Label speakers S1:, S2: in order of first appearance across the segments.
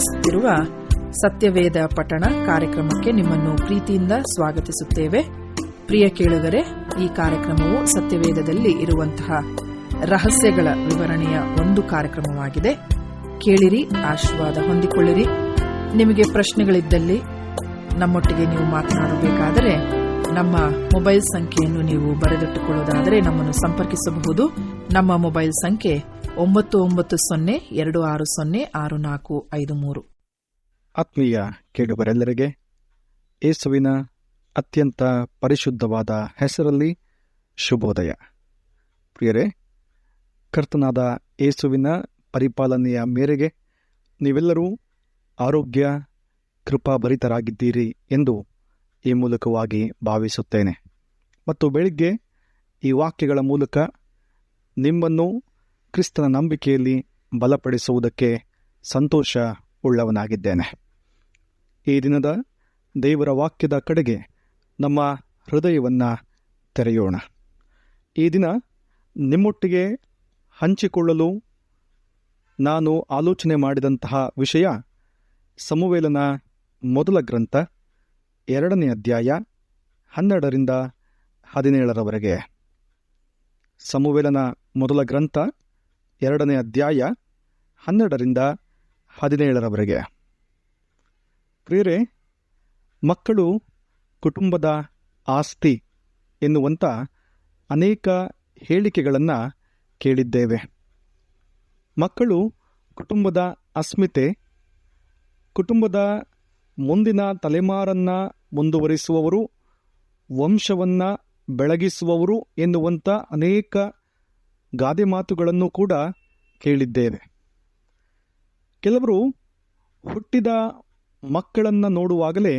S1: ನಡೆಸುತ್ತಿರುವ ಸತ್ಯವೇದ ಪಠಣ ಕಾರ್ಯಕ್ರಮಕ್ಕೆ ನಿಮ್ಮನ್ನು ಪ್ರೀತಿಯಿಂದ ಸ್ವಾಗತಿಸುತ್ತೇವೆ. ಪ್ರಿಯ ಕೇಳುಗರೆ, ಈ ಕಾರ್ಯಕ್ರಮವು ಸತ್ಯವೇದದಲ್ಲಿ ಇರುವಂತಹ ರಹಸ್ಯಗಳ ವಿವರಣೆಯ ಒಂದು ಕಾರ್ಯಕ್ರಮವಾಗಿದೆ. ಕೇಳಿರಿ, ಆಶೀರ್ವಾದ ಹೊಂದಿಕೊಳ್ಳಿರಿ. ನಿಮಗೆ ಪ್ರಶ್ನೆಗಳಿದ್ದಲ್ಲಿ ನಮ್ಮೊಟ್ಟಿಗೆ ನೀವು ಮಾತನಾಡಬೇಕಾದರೆ ನಮ್ಮ ಮೊಬೈಲ್ ಸಂಖ್ಯೆಯನ್ನು ನೀವು ಬರೆದಿಟ್ಟುಕೊಳ್ಳುವುದಾದರೆ ನಮ್ಮನ್ನು ಸಂಪರ್ಕಿಸಬಹುದು. ನಮ್ಮ ಮೊಬೈಲ್ ಸಂಖ್ಯೆ 9902606453.
S2: ಆತ್ಮೀಯ ಕೇಳುಗರೆಲ್ಲರಿಗೆ ಯೇಸುವಿನ ಅತ್ಯಂತ ಪರಿಶುದ್ಧವಾದ ಹೆಸರಲ್ಲಿ ಶುಭೋದಯ. ಪ್ರಿಯರೇ, ಕರ್ತನಾದ ಯೇಸುವಿನ ಪರಿಪಾಲನೆಯ ಮೇರೆಗೆ ನೀವೆಲ್ಲರೂ ಆರೋಗ್ಯ ಕೃಪಾಭರಿತರಾಗಿದ್ದೀರಿ ಎಂದು ಈ ಮೂಲಕವಾಗಿ ಭಾವಿಸುತ್ತೇನೆ. ಮತ್ತು ಬೆಳಿಗ್ಗೆ ಈ ವಾಕ್ಯಗಳ ಮೂಲಕ ನಿಮ್ಮನ್ನು ಕ್ರಿಸ್ತನ ನಂಬಿಕೆಯಲ್ಲಿ ಬಲಪಡಿಸುವುದಕ್ಕೆ ಸಂತೋಷ ಉಳ್ಳವನಾಗಿದ್ದೇನೆ. ಈ ದಿನದ ದೇವರ ವಾಕ್ಯದ ಕಡೆಗೆ ನಮ್ಮ ಹೃದಯವನ್ನು ತೆರೆಯೋಣ. ಈ ದಿನ ನಿಮ್ಮೊಟ್ಟಿಗೆ ಹಂಚಿಕೊಳ್ಳಲು ನಾನು ಆಲೋಚನೆ ಮಾಡಿದಂತಹ ವಿಷಯ ಸಮುವೇಲನ ಮೊದಲ ಗ್ರಂಥ 2ನೇ ಅಧ್ಯಾಯ 12-17. ಸಮುವೇಲನ ಮೊದಲ ಗ್ರಂಥ 2ನೇ ಅಧ್ಯಾಯ 12-17. ಪ್ರಿಯರೇ, ಮಕ್ಕಳು ಕುಟುಂಬದ ಆಸ್ತಿ ಎನ್ನುವಂಥ ಅನೇಕ ಹೇಳಿಕೆಗಳನ್ನು ಕೇಳಿದ್ದೇವೆ. ಮಕ್ಕಳು ಕುಟುಂಬದ ಅಸ್ಮಿತೆ, ಕುಟುಂಬದ ಮುಂದಿನ ತಲೆಮಾರನ್ನು ಮುಂದುವರಿಸುವವರು, ವಂಶವನ್ನು ಬೆಳಗಿಸುವವರು ಎನ್ನುವಂಥ ಅನೇಕ ಗಾದೆ ಮಾತುಗಳನ್ನು ಕೂಡ ಕೇಳಿದ್ದೇವೆ. ಕೆಲವರು ಹುಟ್ಟಿದ ಮಕ್ಕಳನ್ನು ನೋಡುವಾಗಲೇ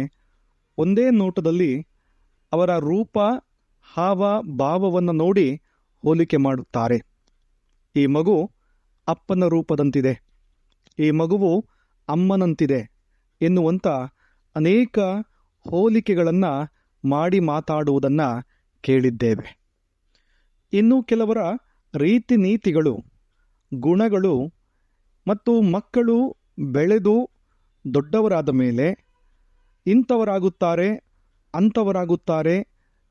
S2: ಒಂದೇ ನೋಟದಲ್ಲಿ ಅವರ ರೂಪ, ಹಾವ, ಭಾವವನ್ನು ನೋಡಿ ಹೋಲಿಕೆ ಮಾಡುತ್ತಾರೆ. ಈ ಮಗು ಅಪ್ಪನ ರೂಪದಂತಿದೆ, ಈ ಮಗುವು ಅಮ್ಮನಂತಿದೆ ಎನ್ನುವಂಥ ಅನೇಕ ಹೋಲಿಕೆಗಳನ್ನು ಮಾಡಿ ಮಾತಾಡುವುದನ್ನು ಕೇಳಿದ್ದೇವೆ. ಇನ್ನು ಕೆಲವರ ರೀತಿ ನೀತಿಗಳು, ಗುಣಗಳು ಮತ್ತು ಮಕ್ಕಳು ಬೆಳೆದು ದೊಡ್ಡವರಾದ ಮೇಲೆ ಇಂಥವರಾಗುತ್ತಾರೆ, ಅಂಥವರಾಗುತ್ತಾರೆ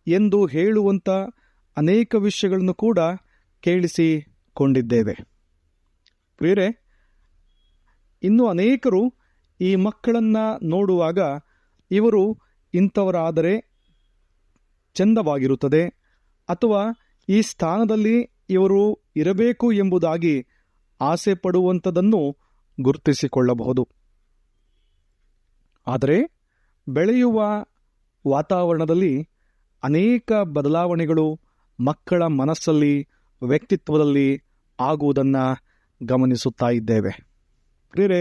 S2: ಎಂದು ಹೇಳುವಂಥ ಅನೇಕ ವಿಷಯಗಳನ್ನು ಕೂಡ ಕೇಳಿಸಿಕೊಂಡಿದ್ದೇವೆ. ಪ್ರಿಯರೇ, ಇನ್ನು ಅನೇಕರು ಈ ಮಕ್ಕಳನ್ನು ನೋಡುವಾಗ ಇವರು ಇಂಥವರಾದರೆ ಚೆಂದವಾಗಿರುತ್ತದೆ ಅಥವಾ ಈ ಸ್ಥಾನದಲ್ಲಿ ಇವರು ಇರಬೇಕು ಎಂಬುದಾಗಿ ಆಸೆ ಪಡುವಂಥದ್ದನ್ನು ಗುರುತಿಸಿಕೊಳ್ಳಬಹುದು. ಆದರೆ ಬೆಳೆಯುವ ವಾತಾವರಣದಲ್ಲಿ ಅನೇಕ ಬದಲಾವಣೆಗಳು ಮಕ್ಕಳ ಮನಸ್ಸಲ್ಲಿ, ವ್ಯಕ್ತಿತ್ವದಲ್ಲಿ ಆಗುವುದನ್ನು ಗಮನಿಸುತ್ತಾ ಇದ್ದೇವೆ. ಪ್ರಿಯರೇ,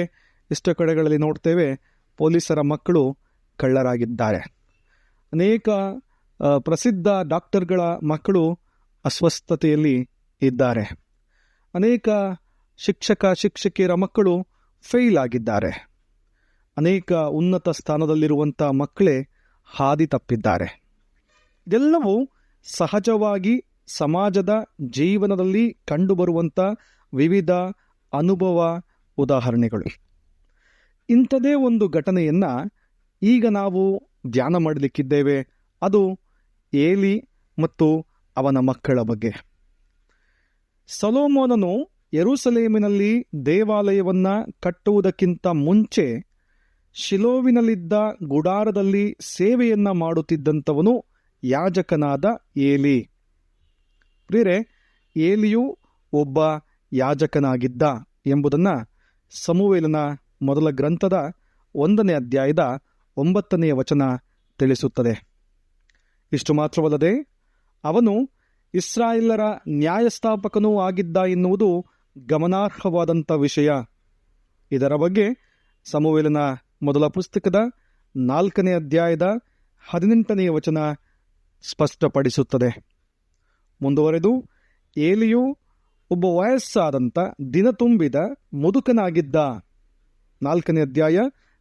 S2: ಇಷ್ಟ ಕಡೆಗಳಲ್ಲಿ ನೋಡ್ತೇವೆ, ಪೊಲೀಸರ ಮಕ್ಕಳು ಕಳ್ಳರಾಗಿದ್ದಾರೆ. ಅನೇಕ ಪ್ರಸಿದ್ಧ ಡಾಕ್ಟರ್ಗಳ ಮಕ್ಕಳು ಅಸ್ವಸ್ಥತೆಯಲ್ಲಿ ಇದ್ದಾರೆ. ಅನೇಕ ಶಿಕ್ಷಕಿಯರ ಮಕ್ಕಳು ಫೇಲ್ ಆಗಿದ್ದಾರೆ. ಅನೇಕ ಉನ್ನತ ಸ್ಥಾನದಲ್ಲಿರುವಂಥ ಮಕ್ಕಳೇ ಹಾದಿ ತಪ್ಪಿದ್ದಾರೆ. ಇದೆಲ್ಲವೂ ಸಹಜವಾಗಿ ಸಮಾಜದ ಜೀವನದಲ್ಲಿ ಕಂಡುಬರುವಂಥ ವಿವಿಧ ಅನುಭವ ಉದಾಹರಣೆಗಳು. ಇಂಥದೇ ಒಂದು ಘಟನೆಯನ್ನು ಈಗ ನಾವು ಧ್ಯಾನ ಮಾಡಲಿಕ್ಕಿದ್ದೇವೆ. ಅದು ಏಲಿ ಮತ್ತು ಅವನ ಮಕ್ಕಳ ಬಗ್ಗೆ. ಸೊಲೊಮೋನನು ಯೆರೂಸಲೇಮಿನಲ್ಲಿ ದೇವಾಲಯವನ್ನು ಕಟ್ಟುವುದಕ್ಕಿಂತ ಮುಂಚೆ ಶಿಲೋವಿನಲ್ಲಿದ್ದ ಗುಡಾರದಲ್ಲಿ ಸೇವೆಯನ್ನು ಮಾಡುತ್ತಿದ್ದಂಥವನು ಯಾಜಕನಾದ ಏಲಿ. ಪ್ರಿಯರೇ, ಏಲಿಯು ಒಬ್ಬ ಯಾಜಕನಾಗಿದ್ದ ಎಂಬುದನ್ನು ಸಮುವೇಲನ ಮೊದಲ ಗ್ರಂಥದ 1ನೇ ಅಧ್ಯಾಯದ 9ನೇ ವಚನ ತಿಳಿಸುತ್ತದೆ. ಇಷ್ಟು ಮಾತ್ರವಲ್ಲದೆ ಅವನು ಇಸ್ರಾಯೇಲರ ನ್ಯಾಯಸ್ಥಾಪಕನೂ ಆಗಿದ್ದ ಎನ್ನುವುದು ಗಮನಾರ್ಹವಾದಂಥ ವಿಷಯ. ಇದರ ಬಗ್ಗೆ ಸಮುವೇಲನ ಮೊದಲ ಪುಸ್ತಕದ 4ನೇ ಅಧ್ಯಾಯದ 18ನೇ ವಚನ ಸ್ಪಷ್ಟಪಡಿಸುತ್ತದೆ. ಮುಂದುವರೆದು, ಏಲಿಯು ಒಬ್ಬ ವಯಸ್ಸಾದಂಥ ದಿನ ತುಂಬಿದ ಮುದುಕನಾಗಿದ್ದ. 4ನೇ ಅಧ್ಯಾಯ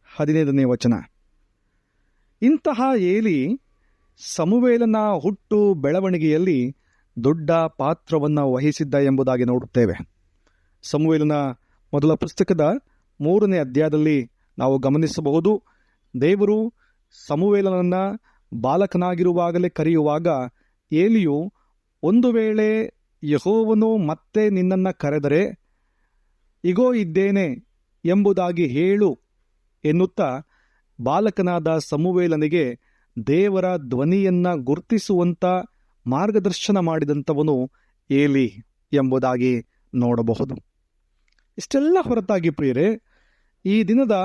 S2: 15ನೇ ವಚನ. ಇಂತಹ ಏಲಿ ಸಮುವೇಲನ ಹುಟ್ಟು ಬೆಳವಣಿಗೆಯಲ್ಲಿ ದೊಡ್ಡ ಪಾತ್ರವನ್ನು ವಹಿಸಿದ್ದ ಎಂಬುದಾಗಿ ನೋಡುತ್ತೇವೆ. ಸಮುವೇಲನ ಮೊದಲ ಪುಸ್ತಕದ 3ನೇ ಅಧ್ಯಾಯದಲ್ಲಿ ನಾವು ಗಮನಿಸಬಹುದು. ದೇವರು ಸಮುವೇಲನನ್ನ ಬಾಲಕನಾಗಿರುವಾಗಲೇ ಕರೆಯುವಾಗ ಏಲಿಯು ಒಂದು ವೇಳೆ ಯೆಹೋವನು ಮತ್ತೆ ನಿನ್ನನ್ನು ಕರೆದರೆ ಇಗೋ ಇದ್ದೇನೆ ಎಂಬುದಾಗಿ ಹೇಳು ಎನ್ನುತ್ತಾ ಬಾಲಕನಾದ ಸಮುವೇಲನಿಗೆ ದೇವರ ಧ್ವನಿಯನ್ನ ಗುರುತಿಸುವಂತ ಮಾರ್ಗದರ್ಶನ ಮಾಡಿದಂಥವನು ಏಲಿ ಎಂಬುದಾಗಿ ನೋಡಬಹುದು. ಇಷ್ಟೆಲ್ಲ ಹೊರತಾಗಿ ಪ್ರಿಯರೇ, ಈ ದಿನದ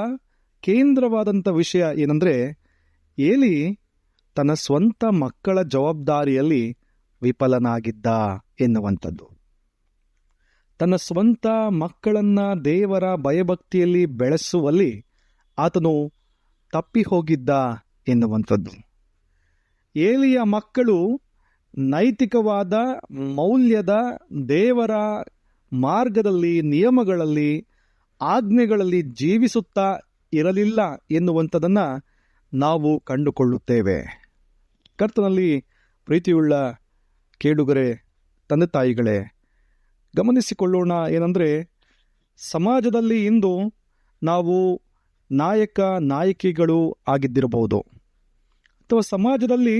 S2: ಕೇಂದ್ರವಾದಂಥ ವಿಷಯ ಏನಂದರೆ, ಏಲಿ ತನ್ನ ಸ್ವಂತ ಮಕ್ಕಳ ಜವಾಬ್ದಾರಿಯಲ್ಲಿ ವಿಫಲನಾಗಿದ್ದ ಎನ್ನುವಂಥದ್ದು. ತನ್ನ ಸ್ವಂತ ಮಕ್ಕಳನ್ನು ದೇವರ ಭಯಭಕ್ತಿಯಲ್ಲಿ ಬೆಳೆಸುವಲ್ಲಿ ಆತನು ತಪ್ಪಿ ಹೋಗಿದ್ದ ಎನ್ನುವಂಥದ್ದು. ಏಲಿಯ ಮಕ್ಕಳು ನೈತಿಕವಾದ ಮೌಲ್ಯದ ದೇವರ ಮಾರ್ಗದಲ್ಲಿ, ನಿಯಮಗಳಲ್ಲಿ, ಆಜ್ಞೆಗಳಲ್ಲಿ ಜೀವಿಸುತ್ತಾ ಇರಲಿಲ್ಲ ಎನ್ನುವಂಥದ್ದನ್ನು ನಾವು ಕಂಡುಕೊಳ್ಳುತ್ತೇವೆ. ಕರ್ತನಲ್ಲಿ ಪ್ರೀತಿಯುಳ್ಳ ಕೇಳುಗರೆ, ತಂದೆ ತಾಯಿಗಳೇ, ಗಮನಿಸಿಕೊಳ್ಳೋಣ. ಏನಂದರೆ, ಸಮಾಜದಲ್ಲಿ ಇಂದು ನಾವು ನಾಯಕ ನಾಯಕಿಗಳು ಆಗಿದ್ದಿರಬಹುದು, ಅಥವಾ ಸಮಾಜದಲ್ಲಿ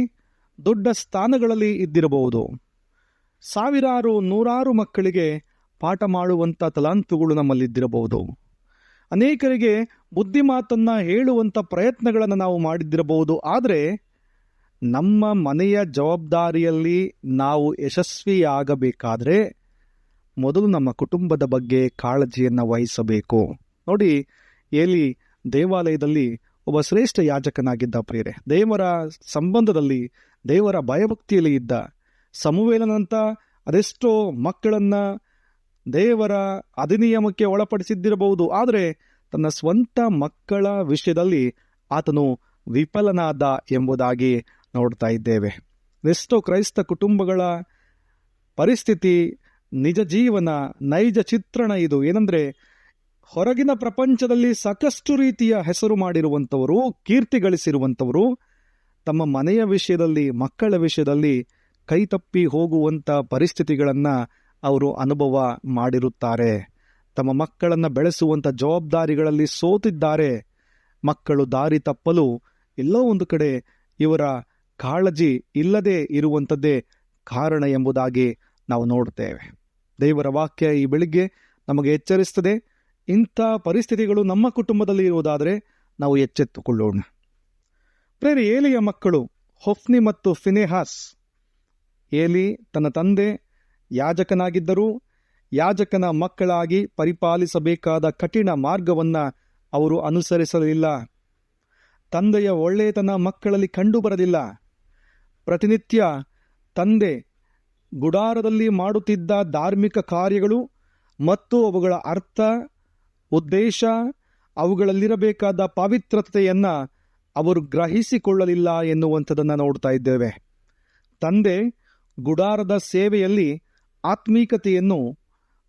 S2: ದೊಡ್ಡ ಸ್ಥಾನಗಳಲ್ಲಿ ಇದ್ದಿರಬಹುದು. ಸಾವಿರಾರು ನೂರಾರು ಮಕ್ಕಳಿಗೆ ಪಾಠ ಮಾಡುವಂಥ ತಲಾಂತುಗಳು ನಮ್ಮಲ್ಲಿದ್ದಿರಬಹುದು. ಅನೇಕರಿಗೆ ಬುದ್ಧಿಮಾತನ್ನು ಹೇಳುವಂಥ ಪ್ರಯತ್ನಗಳನ್ನು ನಾವು ಮಾಡಿದ್ದಿರಬಹುದು. ಆದರೆ ನಮ್ಮ ಮನೆಯ ಜವಾಬ್ದಾರಿಯಲ್ಲಿ ನಾವು ಯಶಸ್ವಿಯಾಗಬೇಕಾದರೆ ಮೊದಲು ನಮ್ಮ ಕುಟುಂಬದ ಬಗ್ಗೆ ಕಾಳಜಿಯನ್ನು ವಹಿಸಬೇಕು. ನೋಡಿ, ಏಲಿ ದೇವಾಲಯದಲ್ಲಿ ಒಬ್ಬ ಶ್ರೇಷ್ಠ ಯಾಜಕನಾಗಿದ್ದ ಪ್ರಿಯರೇ. ದೇವರ ಸಂಬಂಧದಲ್ಲಿ, ದೇವರ ಭಯಭಕ್ತಿಯಲ್ಲಿ ಇದ್ದ. ಸಮುವೇಲನಂತ ಅದೆಷ್ಟೋ ಮಕ್ಕಳನ್ನು ದೇವರ ಅಧಿನಿಯಮಕ್ಕೆ ಒಳಪಡಿಸಿದ್ದಿರಬಹುದು. ಆದರೆ ತನ್ನ ಸ್ವಂತ ಮಕ್ಕಳ ವಿಷಯದಲ್ಲಿ ಆತನು ವಿಫಲನಾದ ಎಂಬುದಾಗಿ ನೋಡ್ತಾ ಇದ್ದೇವೆ. ಎಷ್ಟೋ ಕ್ರೈಸ್ತ ಕುಟುಂಬಗಳ ಪರಿಸ್ಥಿತಿ, ನಿಜ ಜೀವನ, ನೈಜ ಚಿತ್ರಣ ಇದು. ಏನಂದರೆ, ಹೊರಗಿನ ಪ್ರಪಂಚದಲ್ಲಿ ಸಾಕಷ್ಟು ರೀತಿಯ ಹೆಸರು ಮಾಡಿರುವಂಥವರು, ಕೀರ್ತಿ ಗಳಿಸಿರುವಂಥವರು, ತಮ್ಮ ಮನೆಯ ವಿಷಯದಲ್ಲಿ, ಮಕ್ಕಳ ವಿಷಯದಲ್ಲಿ ಕೈತಪ್ಪಿ ಹೋಗುವಂಥ ಪರಿಸ್ಥಿತಿಗಳನ್ನು ಅವರು ಅನುಭವ ಮಾಡಿರುತ್ತಾರೆ. ತಮ್ಮ ಮಕ್ಕಳನ್ನು ಬೆಳೆಸುವಂಥ ಜವಾಬ್ದಾರಿಗಳಲ್ಲಿ ಸೋತಿದ್ದಾರೆ. ಮಕ್ಕಳು ದಾರಿ ತಪ್ಪಲು ಎಲ್ಲೋ ಒಂದು ಕಡೆ ಇವರ ಕಾಳಜಿ ಇಲ್ಲದೆ ಇರುವಂಥದ್ದೇ ಕಾರಣ ಎಂಬುದಾಗಿ ನಾವು ನೋಡ್ತೇವೆ. ದೇವರ ವಾಕ್ಯ ಈ ಬೆಳಿಗ್ಗೆ ನಮಗೆ ಎಚ್ಚರಿಸ್ತದೆ. ಇಂಥ ಪರಿಸ್ಥಿತಿಗಳು ನಮ್ಮ ಕುಟುಂಬದಲ್ಲಿ ಇರುವುದಾದರೆ ನಾವು ಎಚ್ಚೆತ್ತುಕೊಳ್ಳೋಣ. ಪ್ರೇರೆ, ಏಲಿಯ ಮಕ್ಕಳು ಹೊಫ್ನಿ ಮತ್ತು ಫಿನೆಹಾಸ್. ಏಲಿ ತನ್ನ ತಂದೆ ಯಾಜಕನಾಗಿದ್ದರೂ ಯಾಜಕನ ಮಕ್ಕಳಾಗಿ ಪರಿಪಾಲಿಸಬೇಕಾದ ಕಠಿಣ ಮಾರ್ಗವನ್ನು ಅವರು ಅನುಸರಿಸಲಿಲ್ಲ. ತಂದೆಯ ಒಳ್ಳೆಯತನ ಮಕ್ಕಳಲ್ಲಿ ಕಂಡುಬರಲಿಲ್ಲ. ಪ್ರತಿನಿತ್ಯ ತಂದೆ ಗುಡಾರದಲ್ಲಿ ಮಾಡುತ್ತಿದ್ದ ಧಾರ್ಮಿಕ ಕಾರ್ಯಗಳು ಮತ್ತು ಅವುಗಳ ಅರ್ಥ, ಉದ್ದೇಶ, ಅವುಗಳಲ್ಲಿರಬೇಕಾದ ಪವಿತ್ರತೆಯನ್ನು ಅವರು ಗ್ರಹಿಸಿಕೊಳ್ಳಲಿಲ್ಲ ಎನ್ನುವಂಥದ್ದನ್ನು ನೋಡ್ತಾ ಇದ್ದೇವೆ. ತಂದೆ ಗುಡಾರದ ಸೇವೆಯಲ್ಲಿ ಆತ್ಮೀಕತೆಯನ್ನು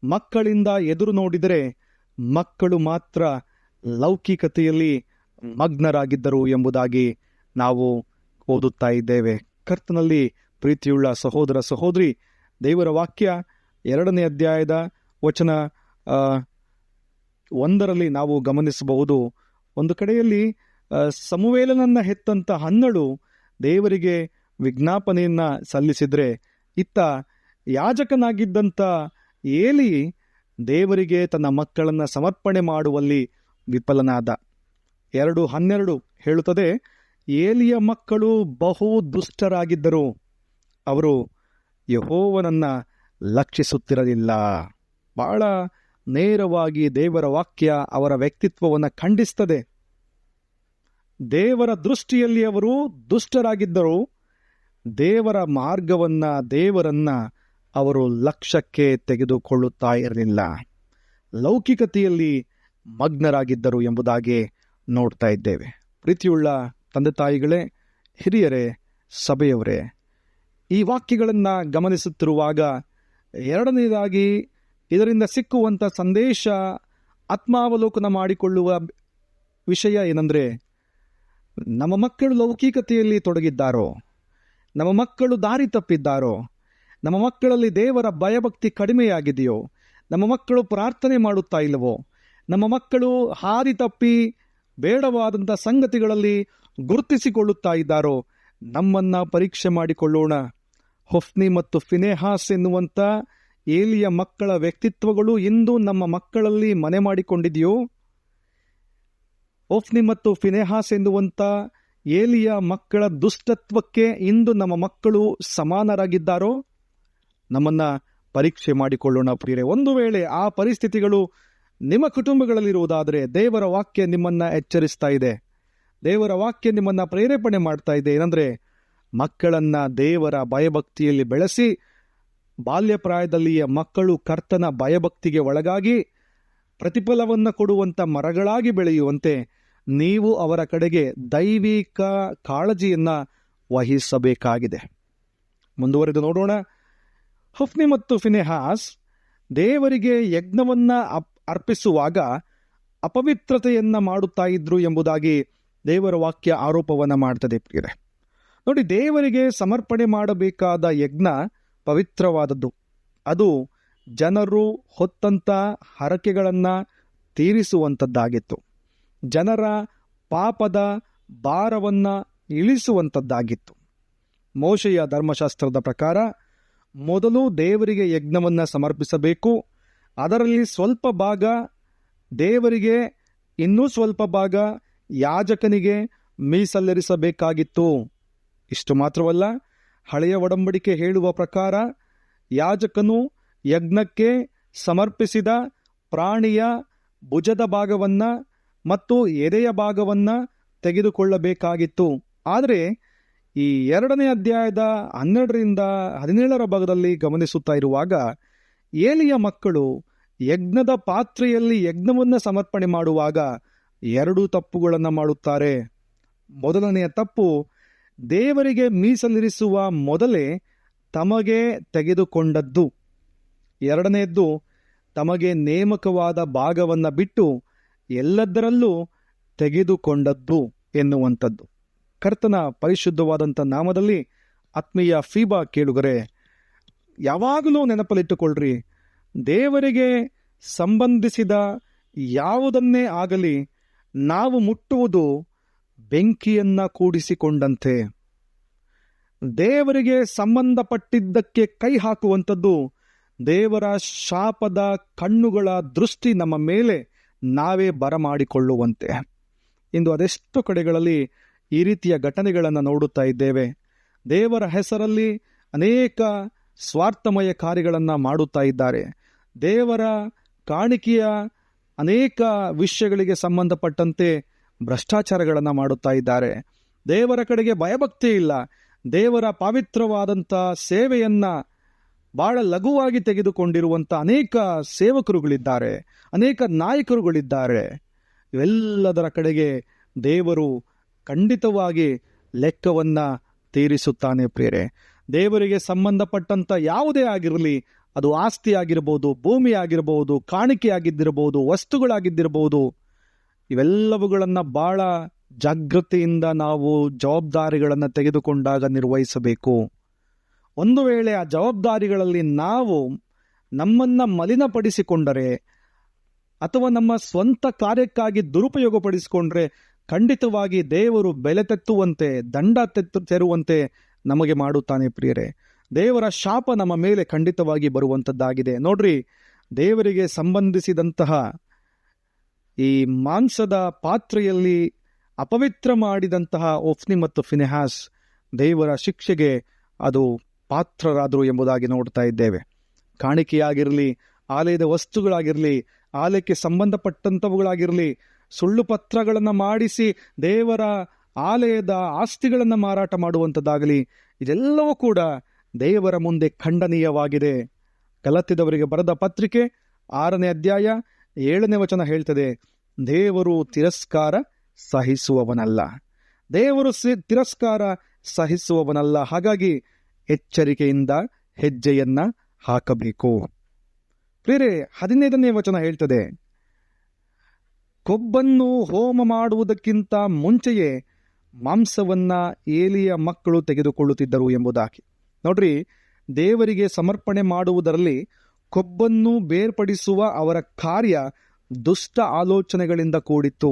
S2: ಮಕ್ಕಳಿಂದ ಎದುರು ನೋಡಿದರೆ, ಮಕ್ಕಳು ಮಾತ್ರ ಲೌಕಿಕತೆಯಲ್ಲಿ ಮಗ್ನರಾಗಿದ್ದರು ಎಂಬುದಾಗಿ ನಾವು ಓದುತ್ತಾ ಇದ್ದೇವೆ. ಕರ್ತನಲ್ಲಿ ಪ್ರೀತಿಯುಳ್ಳ ಸಹೋದರ ಸಹೋದರಿ, ದೇವರ ವಾಕ್ಯ 2ನೇ ಅಧ್ಯಾಯದ ವಚನ 1ರಲ್ಲಿ ನಾವು ಗಮನಿಸಬಹುದು. ಒಂದು ಕಡೆಯಲ್ಲಿ ಸಮುವೇಲನನ್ನ ಹೆತ್ತಂತ ಹನ್ನಳು ದೇವರಿಗೆ ವಿಜ್ಞಾಪನೆಯನ್ನು ಸಲ್ಲಿಸಿದರೆ, ಇತ್ತ ಯಾಜಕನಾಗಿದ್ದಂಥ ಏಲಿ ದೇವರಿಗೆ ತನ್ನ ಮಕ್ಕಳನ್ನು ಸಮರ್ಪಣೆ ಮಾಡುವಲ್ಲಿ ವಿಫಲನಾದ. 2:12 ಹೇಳುತ್ತದೆ, ಏಲಿಯ ಮಕ್ಕಳು ಬಹು ದುಷ್ಟರಾಗಿದ್ದರು, ಅವರು ಯೆಹೋವನನ್ನು ಲಕ್ಷಿಸುತ್ತಿರಲಿಲ್ಲ. ಬಹಳ ನೇರವಾಗಿ ದೇವರ ವಾಕ್ಯ ಅವರ ವ್ಯಕ್ತಿತ್ವವನ್ನು ಖಂಡಿಸ್ತದೆ. ದೇವರ ದೃಷ್ಟಿಯಲ್ಲಿ ಅವರು ದುಷ್ಟರಾಗಿದ್ದರು. ದೇವರ ಮಾರ್ಗವನ್ನು, ದೇವರನ್ನು ಅವರು ಲಕ್ಷ್ಯಕ್ಕೆ ತೆಗೆದುಕೊಳ್ಳುತ್ತಾ ಇರಲಿಲ್ಲ. ಲೌಕಿಕತೆಯಲ್ಲಿ ಮಗ್ನರಾಗಿದ್ದರು ಎಂಬುದಾಗಿ ನೋಡ್ತಾ ಇದ್ದೇವೆ. ಪ್ರೀತಿಯುಳ್ಳ ತಂದೆ ತಾಯಿಗಳೇ, ಹಿರಿಯರೇ, ಸಭೆಯವರೇ, ಈ ವಾಕ್ಯಗಳನ್ನು ಗಮನಿಸುತ್ತಿರುವಾಗ ಎರಡನೇದಾಗಿ ಇದರಿಂದ ಸಿಕ್ಕುವಂಥ ಸಂದೇಶ, ಆತ್ಮಾವಲೋಕನ ಮಾಡಿಕೊಳ್ಳುವ ವಿಷಯ ಏನೆಂದರೆ, ನಮ್ಮ ಮಕ್ಕಳು ಲೌಕಿಕತೆಯಲ್ಲಿ ತೊಡಗಿದ್ದಾರೋ, ನಮ್ಮ ಮಕ್ಕಳು ದಾರಿ ತಪ್ಪಿದ್ದಾರೋ, ನಮ್ಮ ಮಕ್ಕಳಲ್ಲಿ ದೇವರ ಭಯಭಕ್ತಿ ಕಡಿಮೆಯಾಗಿದೆಯೋ, ನಮ್ಮ ಮಕ್ಕಳು ಪ್ರಾರ್ಥನೆ ಮಾಡುತ್ತಾ ಇಲ್ಲವೋ, ನಮ್ಮ ಮಕ್ಕಳು ಹಾದಿ ತಪ್ಪಿ ಬೇಡವಾದಂಥ ಸಂಗತಿಗಳಲ್ಲಿ ಗುರುತಿಸಿಕೊಳ್ಳುತ್ತಾ ಇದ್ದಾರೋ ನಮ್ಮನ್ನ ಪರೀಕ್ಷೆ ಮಾಡಿಕೊಳ್ಳೋಣ. ಹೊಫ್ನಿ ಮತ್ತು ಫಿನೆಹಾಸ್ ಎನ್ನುವಂಥ ಏಲಿಯ ಮಕ್ಕಳ ವ್ಯಕ್ತಿತ್ವಗಳು ಇಂದು ನಮ್ಮ ಮಕ್ಕಳಲ್ಲಿ ಮನೆ ಮಾಡಿಕೊಂಡಿದೆಯೋ? ಹೊಫ್ನಿ ಮತ್ತು ಫಿನೆಹಾಸ್ ಎನ್ನುವಂಥ ಏಲಿಯ ಮಕ್ಕಳ ದುಷ್ಟತ್ವಕ್ಕೆ ಇಂದು ನಮ್ಮ ಮಕ್ಕಳು ಸಮಾನರಾಗಿದ್ದಾರೋ? ನಮ್ಮನ್ನ ಪರೀಕ್ಷೆ ಮಾಡಿಕೊಳ್ಳೋಣ ಪ್ರಿಯರೇ. ಒಂದು ವೇಳೆ ಆ ಪರಿಸ್ಥಿತಿಗಳು ನಿಮ್ಮ ಕುಟುಂಬಗಳಲ್ಲಿರುವುದಾದರೆ ದೇವರ ವಾಕ್ಯ ನಿಮ್ಮನ್ನ ಎಚ್ಚರಿಸ್ತಾ ಇದೆ. ದೇವರ ವಾಕ್ಯ ನಿಮ್ಮನ್ನ ಪ್ರೇರೇಪಣೆ ಮಾಡ್ತಾ ಇದೆ. ಏನಂದ್ರೆ, ಮಕ್ಕಳನ್ನ ದೇವರ ಭಯಭಕ್ತಿಯಲ್ಲಿ ಬೆಳೆಸಿ, ಬಾಲ್ಯ ಪ್ರಾಯದಲ್ಲಿಯ ಮಕ್ಕಳು ಕರ್ತನ ಭಯಭಕ್ತಿಗೆ ಒಳಗಾಗಿ ಪ್ರತಿಫಲವನ್ನು ಕೊಡುವಂಥ ಮರಗಳಾಗಿ ಬೆಳೆಯುವಂತೆ ನೀವು ಅವರ ಕಡೆಗೆ ದೈವಿಕ ಕಾಳಜಿಯನ್ನ ವಹಿಸಬೇಕಾಗಿದೆ. ಮುಂದುವರೆದು ನೋಡೋಣ. ಹೊಫ್ನಿ ಮತ್ತು ಫಿನೆಹಾಸ್ ದೇವರಿಗೆ ಯಜ್ಞವನ್ನ ಅರ್ಪಿಸುವಾಗ ಅಪವಿತ್ರತೆಯನ್ನ ಮಾಡುತ್ತಾ ಇದ್ರು ಎಂಬುದಾಗಿ ದೇವರ ವಾಕ್ಯ ಆರೋಪವನ್ನ ಮಾಡ್ತದೆ ಪ್ರಿಯರೇ. ನೋಡಿ, ದೇವರಿಗೆ ಸಮರ್ಪಣೆ ಮಾಡಬೇಕಾದ ಯಜ್ಞ ಪವಿತ್ರವಾದದ್ದು. ಅದು ಜನರು ಹೊತ್ತಂತ ಹರಕೆಗಳನ್ನು ತೀರಿಸುವಂಥದ್ದಾಗಿತ್ತು. ಜನರ ಪಾಪದ ಭಾರವನ್ನ ಇಳಿಸುವಂಥದ್ದಾಗಿತ್ತು. ಮೋಶೆಯ ಧರ್ಮಶಾಸ್ತ್ರದ ಪ್ರಕಾರ ಮೊದಲು ದೇವರಿಗೆ ಯಜ್ಞವನ್ನು ಸಮರ್ಪಿಸಬೇಕು. ಅದರಲ್ಲಿ ಸ್ವಲ್ಪ ಭಾಗ ದೇವರಿಗೆ, ಇನ್ನೂ ಸ್ವಲ್ಪ ಭಾಗ ಯಾಜಕನಿಗೆ ಮೀಸಲಿರಿಸಬೇಕಾಗಿತ್ತು. ಇಷ್ಟು ಮಾತ್ರವಲ್ಲ, ಹಳೆಯ ಒಡಂಬಡಿಕೆ ಹೇಳುವ ಪ್ರಕಾರ ಯಾಜಕನು ಯಜ್ಞಕ್ಕೆ ಸಮರ್ಪಿಸಿದ ಪ್ರಾಣಿಯ ಭುಜದ ಭಾಗವನ್ನ ಮತ್ತು ಎದೆಯ ಭಾಗವನ್ನ ತೆಗೆದುಕೊಳ್ಳಬೇಕಾಗಿತ್ತು. ಆದರೆ ಈ 2ನೇ ಅಧ್ಯಾಯದ 12ರಿಂದ 17 ಭಾಗದಲ್ಲಿ ಗಮನಿಸುತ್ತಾ ಇರುವಾಗ ಏಲಿಯ ಮಕ್ಕಳು ಯಜ್ಞದ ಪಾತ್ರೆಯಲ್ಲಿ ಯಜ್ಞವನ್ನು ಸಮರ್ಪಣೆ ಮಾಡುವಾಗ 2 ತಪ್ಪುಗಳನ್ನು ಮಾಡುತ್ತಾರೆ. ಮೊದಲನೆಯ ತಪ್ಪು, ದೇವರಿಗೆ ಮೀಸಲಿರಿಸುವ ಮೊದಲೇ ತಮಗೆ ತೆಗೆದುಕೊಂಡದ್ದು. 2ನೇದ್ದು, ತಮಗೆ ನೇಮಕವಾದ ಭಾಗವನ್ನು ಬಿಟ್ಟು ಎಲ್ಲದರಲ್ಲೂ ತೆಗೆದುಕೊಂಡದ್ದು ಎನ್ನುವಂಥದ್ದು. ಕರ್ತನ ಪರಿಶುದ್ಧವಾದಂಥ ನಾಮದಲ್ಲಿ ಆತ್ಮೀಯ ಫೀಬಾ ಕೇಳುಗರೆ, ಯಾವಾಗಲೂ ನೆನಪಲ್ಲಿಟ್ಟುಕೊಳ್ಳ್ರಿ, ದೇವರಿಗೆ ಸಂಬಂಧಿಸಿದ ಯಾವುದನ್ನೇ ಆಗಲಿ ನಾವು ಮುಟ್ಟುವುದು ಬೆಂಕಿಯನ್ನ ಕೂಡಿಸಿಕೊಂಡಂತೆ. ದೇವರಿಗೆ ಸಂಬಂಧಪಟ್ಟಿದ್ದಕ್ಕೆ ಕೈ ಹಾಕುವಂಥದ್ದು ದೇವರ ಶಾಪದ ಕಣ್ಣುಗಳ ದೃಷ್ಟಿ ನಮ್ಮ ಮೇಲೆ ನಾವೇ ಬರಮಾಡಿಕೊಳ್ಳುವಂತೆ. ಇಂದು ಅದೆಷ್ಟು ಕಡೆಗಳಲ್ಲಿ ಈ ರೀತಿಯ ಘಟನೆಗಳನ್ನು ನೋಡುತ್ತಾ ಇದ್ದೇವೆ. ದೇವರ ಹೆಸರಲ್ಲಿ ಅನೇಕ ಸ್ವಾರ್ಥಮಯ ಕಾರ್ಯಗಳನ್ನು ಮಾಡುತ್ತಾ ಇದ್ದಾರೆ. ದೇವರ ಕಾಣಿಕೆಯ ಅನೇಕ ವಿಷಯಗಳಿಗೆ ಸಂಬಂಧಪಟ್ಟಂತೆ ಭ್ರಷ್ಟಾಚಾರಗಳನ್ನು ಮಾಡುತ್ತಾ ಇದ್ದಾರೆ. ದೇವರ ಕಡೆಗೆ ಭಯಭಕ್ತಿ ಇಲ್ಲ. ದೇವರ ಪವಿತ್ರವಾದಂಥ ಸೇವೆಯನ್ನ ಬಹಳ ಲಘುವಾಗಿ ತೆಗೆದುಕೊಂಡಿರುವಂಥ ಅನೇಕ ಸೇವಕರುಗಳಿದ್ದಾರೆ, ಅನೇಕ ನಾಯಕರುಗಳಿದ್ದಾರೆ. ಇವೆಲ್ಲದರ ಕಡೆಗೆ ದೇವರು ಖಂಡಿತವಾಗಿ ಲೆಕ್ಕವನ್ನ ತೀರಿಸುತ್ತಾನೆ ಪ್ರಿಯರೇ. ದೇವರಿಗೆ ಸಂಬಂಧಪಟ್ಟಂಥ ಯಾವುದೇ ಆಗಿರಲಿ, ಅದು ಆಸ್ತಿ ಆಗಿರಬಹುದು, ಭೂಮಿ ಆಗಿರಬಹುದು, ಕಾಣಿಕೆ ಆಗಿದ್ದಿರಬಹುದು, ವಸ್ತುಗಳಾಗಿದ್ದಿರಬಹುದು, ಇವೆಲ್ಲವುಗಳನ್ನು ಬಹಳ ಜಾಗೃತಿಯಿಂದ ನಾವು ಜವಾಬ್ದಾರಿಗಳನ್ನು ತೆಗೆದುಕೊಂಡಾಗ ನಿರ್ವಹಿಸಬೇಕು. ಒಂದು ವೇಳೆ ಆ ಜವಾಬ್ದಾರಿಗಳಲ್ಲಿ ನಾವು ನಮ್ಮನ್ನು ಮಲಿನಪಡಿಸಿಕೊಂಡರೆ ಅಥವಾ ನಮ್ಮ ಸ್ವಂತ ಕಾರ್ಯಕ್ಕಾಗಿ ದುರುಪಯೋಗಪಡಿಸಿಕೊಂಡ್ರೆ ಖಂಡಿತವಾಗಿ ದೇವರು ಬೆಲೆ ತೆತ್ತುವಂತೆ, ದಂಡ ತೆರುವಂತೆ ನಮಗೆ ಮಾಡುತ್ತಾನೆ ಪ್ರಿಯರೇ. ದೇವರ ಶಾಪ ನಮ್ಮ ಮೇಲೆ ಖಂಡಿತವಾಗಿ ಬರುವಂಥದ್ದಾಗಿದೆ. ನೋಡ್ರಿ, ದೇವರಿಗೆ ಸಂಬಂಧಿಸಿದಂತಹ ಈ ಮಾಂಸದ ಪಾತ್ರೆಯಲ್ಲಿ ಅಪವಿತ್ರ ಮಾಡಿದಂತಹ ಹೊಫ್ನಿ ಮತ್ತು ಫಿನೆಹಾಸ್ ದೇವರ ಶಿಕ್ಷೆಗೆ ಅದು ಪಾತ್ರರಾದರು ಎಂಬುದಾಗಿ ನೋಡ್ತಾ ಇದ್ದೇವೆ. ಕಾಣಿಕೆಯಾಗಿರಲಿ, ಆಲಯದ ವಸ್ತುಗಳಾಗಿರಲಿ, ಆಲಯಕ್ಕೆ ಸಂಬಂಧಪಟ್ಟಂಥವುಗಳಾಗಿರಲಿ, ಸುಳ್ಳು ಪತ್ರಗಳನ್ನು ಮಾಡಿಸಿ ದೇವರ ಆಲಯದ ಆಸ್ತಿಗಳನ್ನು ಮಾರಾಟ ಮಾಡುವಂಥದ್ದಾಗಲಿ, ಇದೆಲ್ಲವೂ ಕೂಡ ದೇವರ ಮುಂದೆ ಖಂಡನೀಯವಾಗಿದೆ. ಗಲಾತ್ಯದವರಿಗೆ ಬರೆದ ಪತ್ರಿಕೆ 6ನೇ ಅಧ್ಯಾಯ 7ನೇ ವಚನ ಹೇಳ್ತದೆ, ದೇವರು ತಿರಸ್ಕಾರ ಸಹಿಸುವವನಲ್ಲ. ದೇವರು ತಿರಸ್ಕಾರ ಸಹಿಸುವವನಲ್ಲ. ಹಾಗಾಗಿ ಎಚ್ಚರಿಕೆಯಿಂದ ಹೆಜ್ಜೆಯನ್ನ ಹಾಕಬೇಕು. ಪ್ರಿಯರೇ, 15ನೇ ವಚನ ಹೇಳ್ತದೆ, ಕೊಬ್ಬನ್ನು ಹೋಮ ಮಾಡುವುದಕ್ಕಿಂತ ಮುಂಚೆಯೇ ಮಾಂಸವನ್ನ ಏಲಿಯ ಮಕ್ಕಳು ತೆಗೆದುಕೊಳ್ಳುತ್ತಿದ್ದರು ಎಂಬುದಾಗಿ. ನೋಡ್ರಿ, ದೇವರಿಗೆ ಸಮರ್ಪಣೆ ಮಾಡುವುದರಲ್ಲಿ ಕೊಬ್ಬನ್ನು ಬೇರ್ಪಡಿಸುವ ಅವರ ಕಾರ್ಯ ದುಷ್ಟ ಆಲೋಚನೆಗಳಿಂದ ಕೂಡಿತ್ತು.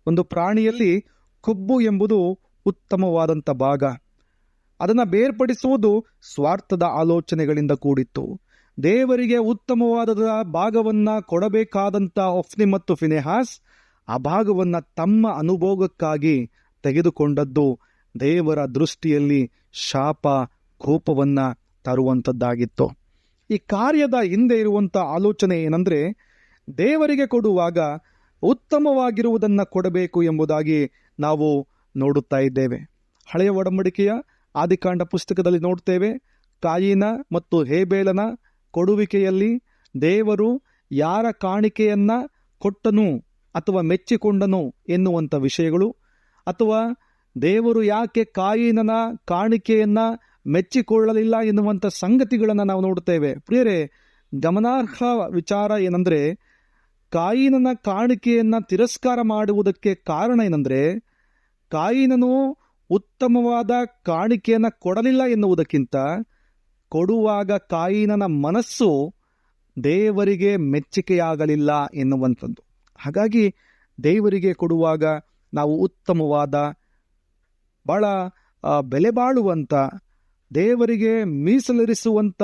S2: ಒಂದು ಪ್ರಾಣಿಯಲ್ಲಿ ಕೊಬ್ಬು ಎಂಬುದು ಉತ್ತಮವಾದಂಥ ಭಾಗ. ಅದನ್ನು ಬೇರ್ಪಡಿಸುವುದು ಸ್ವಾರ್ಥದ ಆಲೋಚನೆಗಳಿಂದ ಕೂಡಿತ್ತು. ದೇವರಿಗೆ ಉತ್ತಮವಾದ ಭಾಗವನ್ನು ಕೊಡಬೇಕಾದಂಥ ಹೊಫ್ನಿ ಮತ್ತು ಫಿನೆಹಾಸ್ ಆ ಭಾಗವನ್ನು ತಮ್ಮ ಅನುಭೋಗಕ್ಕಾಗಿ ತೆಗೆದುಕೊಂಡದ್ದು ದೇವರ ದೃಷ್ಟಿಯಲ್ಲಿ ಶಾಪ, ಕೋಪವನ್ನು ತರುವಂಥದ್ದಾಗಿತ್ತು. ಈ ಕಾರ್ಯದ ಹಿಂದೆ ಇರುವಂಥ ಆಲೋಚನೆ ಏನಂದರೆ, ದೇವರಿಗೆ ಕೊಡುವಾಗ ಉತ್ತಮವಾಗಿರುವುದನ್ನು ಕೊಡಬೇಕು ಎಂಬುದಾಗಿ ನಾವು ನೋಡುತ್ತಾ ಇದ್ದೇವೆ. ಹಳೆಯ ಒಡಂಬಡಿಕೆಯ ಆದಿಕಾಂಡ ಪುಸ್ತಕದಲ್ಲಿ ನೋಡ್ತೇವೆ, ಕಾಯಿನ ಮತ್ತು ಹೇಬೇಲನ ಕೊಡುವಿಕೆಯಲ್ಲಿ ದೇವರು ಯಾರ ಕಾಣಿಕೆಯನ್ನು ಕೊಟ್ಟನು ಅಥವಾ ಮೆಚ್ಚಿಕೊಂಡನು ಎನ್ನುವಂಥ ವಿಷಯಗಳು, ಅಥವಾ ದೇವರು ಯಾಕೆ ಕಾಯಿನನ ಕಾಣಿಕೆಯನ್ನು ಮೆಚ್ಚಿಕೊಳ್ಳಲಿಲ್ಲ ಎನ್ನುವಂಥ ಸಂಗತಿಗಳನ್ನು ನಾವು ನೋಡುತ್ತೇವೆ. ಪ್ರಿಯರೇ, ಗಮನಾರ್ಹ ವಿಚಾರ ಏನಂದರೆ, ಕಾಯಿನನ ಕಾಣಿಕೆಯನ್ನು ತಿರಸ್ಕಾರ ಮಾಡುವುದಕ್ಕೆ ಕಾರಣ ಏನಂದರೆ, ಕಾಯಿನನು ಉತ್ತಮವಾದ ಕಾಣಿಕೆಯನ್ನು ಕೊಡಲಿಲ್ಲ ಎನ್ನುವುದಕ್ಕಿಂತ ಕೊಡುವಾಗ ಕಾಯಿನನ ಮನಸ್ಸು ದೇವರಿಗೆ ಮೆಚ್ಚುಗೆಯಾಗಲಿಲ್ಲ ಎನ್ನುವಂಥದ್ದು. ಹಾಗಾಗಿ ದೇವರಿಗೆ ಕೊಡುವಾಗ ನಾವು ಉತ್ತಮವಾದ, ಬಹಳ ಬೆಲೆ ಬಾಳುವಂಥ, ದೇವರಿಗೆ ಮೀಸಲಿರಿಸುವಂಥ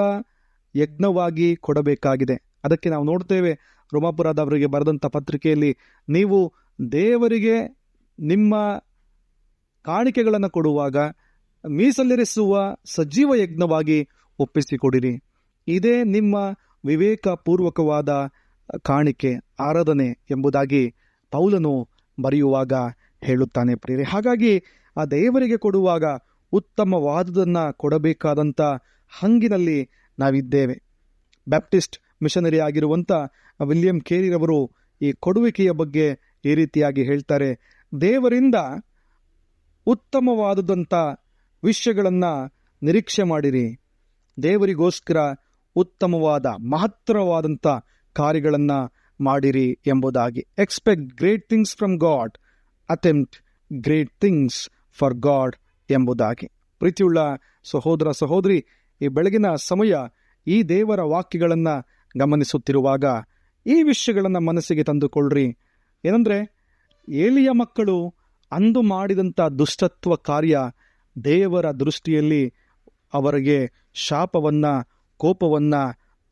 S2: ಯಜ್ಞವಾಗಿ ಕೊಡಬೇಕಾಗಿದೆ. ಅದಕ್ಕೆ ನಾವು ನೋಡ್ತೇವೆ ರೋಮಾಪುರದವರಿಗೆ ಬರೆದಂಥ ಪತ್ರಿಕೆಯಲ್ಲಿ, ನೀವು ದೇವರಿಗೆ ನಿಮ್ಮ ಕಾಣಿಕೆಗಳನ್ನು ಕೊಡುವಾಗ ಮೀಸಲಿರಿಸುವ ಸಜೀವ ಯಜ್ಞವಾಗಿ ಒಪ್ಪಿಸಿಕೊಡಿರಿ. ಇದೇ ನಿಮ್ಮ ವಿವೇಕಪೂರ್ವಕವಾದ ಕಾಣಿಕೆ, ಆರಾಧನೆ ಎಂಬುದಾಗಿ ಪೌಲನು ಬರೆಯುವಾಗ ಹೇಳುತ್ತಾನೆ. ಪ್ರಿಯರೇ, ಹಾಗಾಗಿ ಆ ದೇವರಿಗೆ ಕೊಡುವಾಗ ಉತ್ತಮವಾದುದನ್ನು ಕೊಡಬೇಕಾದಂಥ ಹಂಗಿನಲ್ಲಿ ನಾವಿದ್ದೇವೆ. ಬ್ಯಾಪ್ಟಿಸ್ಟ್ ಮಿಷನರಿ ಆಗಿರುವಂಥ ವಿಲಿಯಂ ಕೇರಿರವರು ಈ ಕೊಡುವಿಕೆಯ ಬಗ್ಗೆ ಈ ರೀತಿಯಾಗಿ ಹೇಳ್ತಾರೆ, ದೇವರಿಂದ ಉತ್ತಮವಾದಂಥ ವಿಷಯಗಳನ್ನು ನಿರೀಕ್ಷೆ ಮಾಡಿರಿ, ದೇವರಿಗೋಸ್ಕರ ಉತ್ತಮವಾದ ಮಹತ್ತರವಾದಂಥ ಕಾರ್ಯಗಳನ್ನು ಮಾಡಿರಿ ಎಂಬುದಾಗಿ. Expect great things from god, attempt great things for god ಎಂಬುದಾಗಿ. ಪ್ರೀತಿಯುಳ್ಳ ಸಹೋದರ ಸಹೋದರಿ, ಈ ಬೆಳಗಿನ ಸಮಯ ಈ ದೇವರ ವಾಕ್ಯಗಳನ್ನು ಗಮನಿಸುತ್ತಿರುವಾಗ ಈ ವಿಷಯಗಳನ್ನು ಮನಸ್ಸಿಗೆ ತಂದುಕೊಳ್ಳ್ರಿ. ಏನಂದರೆ, ಏಲಿಯ ಮಕ್ಕಳು ಅಂದು ಮಾಡಿದಂಥ ದುಷ್ಟತ್ವ ಕಾರ್ಯ ದೇವರ ದೃಷ್ಟಿಯಲ್ಲಿ ಅವರಿಗೆ ಶಾಪವನ್ನು, ಕೋಪವನ್ನು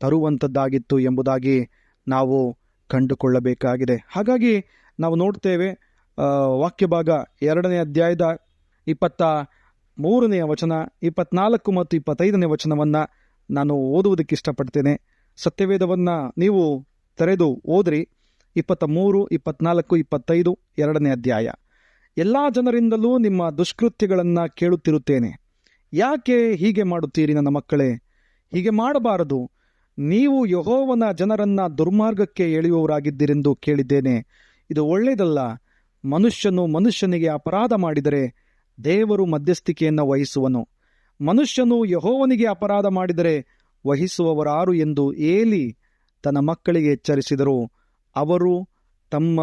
S2: ತರುವಂಥದ್ದಾಗಿತ್ತು ಎಂಬುದಾಗಿ ನಾವು ಕಂಡುಕೊಳ್ಳಬೇಕಾಗಿದೆ. ಹಾಗಾಗಿ ನಾವು ನೋಡ್ತೇವೆ, ವಾಕ್ಯ ಭಾಗ 2ನೇ ಅಧ್ಯಾಯದ 23ನೇ ವಚನ, 24 ಮತ್ತು 25ನೇ ವಚನವನ್ನು ನಾನು ಓದುವುದಕ್ಕೆ ಇಷ್ಟಪಡ್ತೇನೆ. ಸತ್ಯವೇದವನ್ನು ನೀವು ತೆರೆದು ಓದ್ರಿ. 23, 24, 25 2ನೇ ಅಧ್ಯಾಯ. ಎಲ್ಲ ಜನರಿಂದಲೂ ನಿಮ್ಮ ದುಷ್ಕೃತ್ಯಗಳನ್ನು ಕೇಳುತ್ತಿರುತ್ತೇನೆ. ಯಾಕೆ ಹೀಗೆ ಮಾಡುತ್ತೀರಿ ನನ್ನ ಮಕ್ಕಳೇ? ಹೀಗೆ ಮಾಡಬಾರದು. ನೀವು ಯೆಹೋವನ ಜನರನ್ನು ದುರ್ಮಾರ್ಗಕ್ಕೆ ಎಳೆಯುವವರಾಗಿದ್ದೀರೆಂದು ಕೇಳಿದ್ದೇನೆ. ಇದು ಒಳ್ಳೆಯದಲ್ಲ. ಮನುಷ್ಯನು ಮನುಷ್ಯನಿಗೆ ಅಪರಾಧ ಮಾಡಿದರೆ ದೇವರು ಮಧ್ಯಸ್ಥಿಕೆಯನ್ನು ವಹಿಸುವನು. ಮನುಷ್ಯನು ಯೆಹೋವನಿಗೆ ಅಪರಾಧ ಮಾಡಿದರೆ ವಹಿಸುವವರಾರು ಎಂದು ಏಲಿ ತನ್ನ ಮಕ್ಕಳಿಗೆ ಎಚ್ಚರಿಸಿದರು. ಅವರು ತಮ್ಮ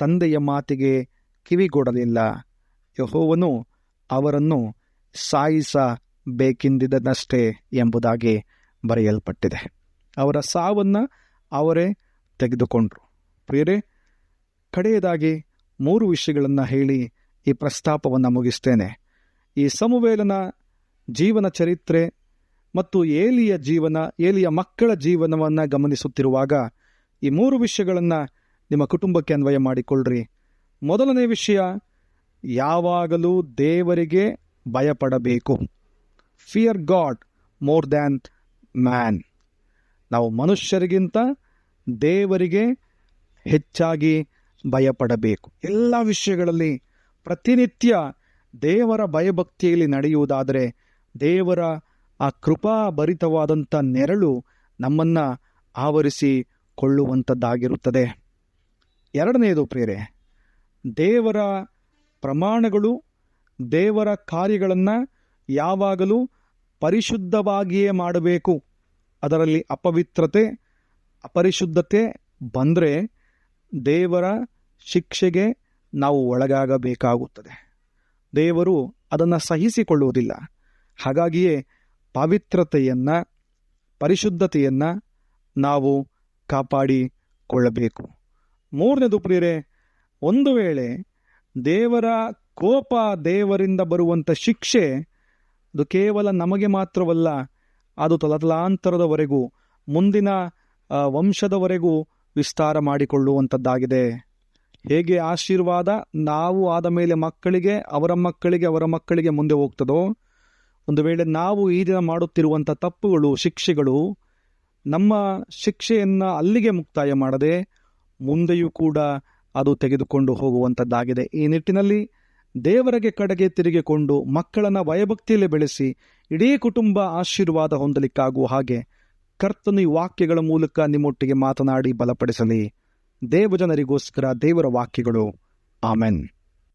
S2: ತಂದೆಯ ಮಾತಿಗೆ ಕಿವಿಗೊಡಲಿಲ್ಲ. ಯೆಹೋವನು ಅವರನ್ನು ಸಾಯಿಸಬೇಕೆಂದಿದ್ದನಷ್ಟೇ ಎಂಬುದಾಗಿ ಬರೆಯಲ್ಪಟ್ಟಿದೆ. ಅವರ ಸಾವನ್ನು ಅವರೇ ತೆಗೆದುಕೊಂಡರು. ಪ್ರಿಯರೇ, ಕಡೆಯದಾಗಿ 3 ವಿಷಯಗಳನ್ನು ಹೇಳಿ ಈ ಪ್ರಸ್ತಾಪವನ್ನು ಮುಗಿಸ್ತೇನೆ. ಈ ಸಮುವೇಲನ ಜೀವನ ಚರಿತ್ರೆ ಮತ್ತು ಏಲಿಯ ಮಕ್ಕಳ ಜೀವನವನ್ನು ಗಮನಿಸುತ್ತಿರುವಾಗ ಈ 3 ವಿಷಯಗಳನ್ನು ನಿಮ್ಮ ಕುಟುಂಬಕ್ಕೆ ಅನ್ವಯ ಮಾಡಿಕೊಳ್ಳ್ರಿ. ಮೊದಲನೇ ವಿಷಯ, ಯಾವಾಗಲೂ ದೇವರಿಗೆ ಭಯಪಡಬೇಕು. Fear God more than man. ನಾವು ಮನುಷ್ಯರಿಗಿಂತ ದೇವರಿಗೆ ಹೆಚ್ಚಾಗಿ ಭಯಪಡಬೇಕು. ಎಲ್ಲ ವಿಷಯಗಳಲ್ಲಿ ಪ್ರತಿನಿತ್ಯ ದೇವರ ಭಯಭಕ್ತಿಯಲ್ಲಿ ನಡೆಯುವುದಾದರೆ ದೇವರ ಆ ಕೃಪಾಭರಿತವಾದಂಥ ನೆರಳು ನಮ್ಮನ್ನು ಆವರಿಸಿಕೊಳ್ಳುವಂಥದ್ದಾಗಿರುತ್ತದೆ. ಎರಡನೆಯದು ಪ್ರಿಯರೇ, ದೇವರ ಪ್ರಮಾಣಗಳು, ದೇವರ ಕಾರ್ಯಗಳನ್ನು ಯಾವಾಗಲೂ ಪರಿಶುದ್ಧವಾಗಿಯೇ ಮಾಡಬೇಕು. ಅದರಲ್ಲಿ ಅಪವಿತ್ರತೆ, ಅಪರಿಶುದ್ಧತೆ ಬಂದರೆ ದೇವರ ಶಿಕ್ಷೆಗೆ ನಾವು ಒಳಗಾಗಬೇಕಾಗುತ್ತದೆ. ದೇವರು ಅದನ್ನು ಸಹಿಸಿಕೊಳ್ಳುವುದಿಲ್ಲ. ಹಾಗಾಗಿಯೇ ಪವಿತ್ರತೆಯನ್ನು, ಪರಿಶುದ್ಧತೆಯನ್ನು ನಾವು ಕಾಪಾಡಿಕೊಳ್ಳಬೇಕು. ಮೂರನೇದು ಪ್ರಿಯರೇ, ಒಂದು ವೇಳೆ ದೇವರ ಕೋಪ, ದೇವರಿಂದ ಬರುವಂಥ ಶಿಕ್ಷೆ ಅದು ಕೇವಲ ನಮಗೆ ಮಾತ್ರವಲ್ಲ, ಅದು ತಲತಲಾಂತರದವರೆಗೂ, ಮುಂದಿನ ವಂಶದವರೆಗೂ ವಿಸ್ತಾರ ಮಾಡಿಕೊಳ್ಳುವಂಥದ್ದಾಗಿದೆ. ಹೇಗೆ ಆಶೀರ್ವಾದ ನಾವು ಆದ ಮೇಲೆ ಮಕ್ಕಳಿಗೆ, ಅವರ ಮಕ್ಕಳಿಗೆ, ಅವರ ಮಕ್ಕಳಿಗೆ ಮುಂದೆ ಹೋಗ್ತದೋ, ಒಂದು ವೇಳೆ ನಾವು ಈ ದಿನ ಮಾಡುತ್ತಿರುವಂಥ ತಪ್ಪುಗಳು, ಶಿಕ್ಷೆಗಳು ನಮ್ಮ ಶಿಕ್ಷೆಯನ್ನು ಅಲ್ಲಿಗೆ ಮುಕ್ತಾಯ ಮಾಡದೆ ಮುಂದೆಯೂ ಕೂಡ ಅದು ತೆಗೆದುಕೊಂಡು ಹೋಗುವಂಥದ್ದಾಗಿದೆ. ಈ ನಿಟ್ಟಿನಲ್ಲಿ ದೇವರಿಗೆ ಕಡೆಗೆ ತಿರುಗಿಕೊಂಡು ಮಕ್ಕಳನ್ನು ಭಯಭಕ್ತಿಯಲ್ಲಿ ಬೆಳೆಸಿ ಇಡೀ ಕುಟುಂಬ ಆಶೀರ್ವಾದ ಹೊಂದಲಿಕ್ಕಾಗುವ ಹಾಗೆ ಕರ್ತನು ಈ ವಾಕ್ಯಗಳ ಮೂಲಕ ನಿಮ್ಮೊಟ್ಟಿಗೆ ಮಾತನಾಡಿ ಬಲಪಡಿಸಲಿ. ದೇವಜನರಿಗೋಸ್ಕರ ದೇವರ ವಾಕ್ಯಗಳು. ಆಮೆನ್.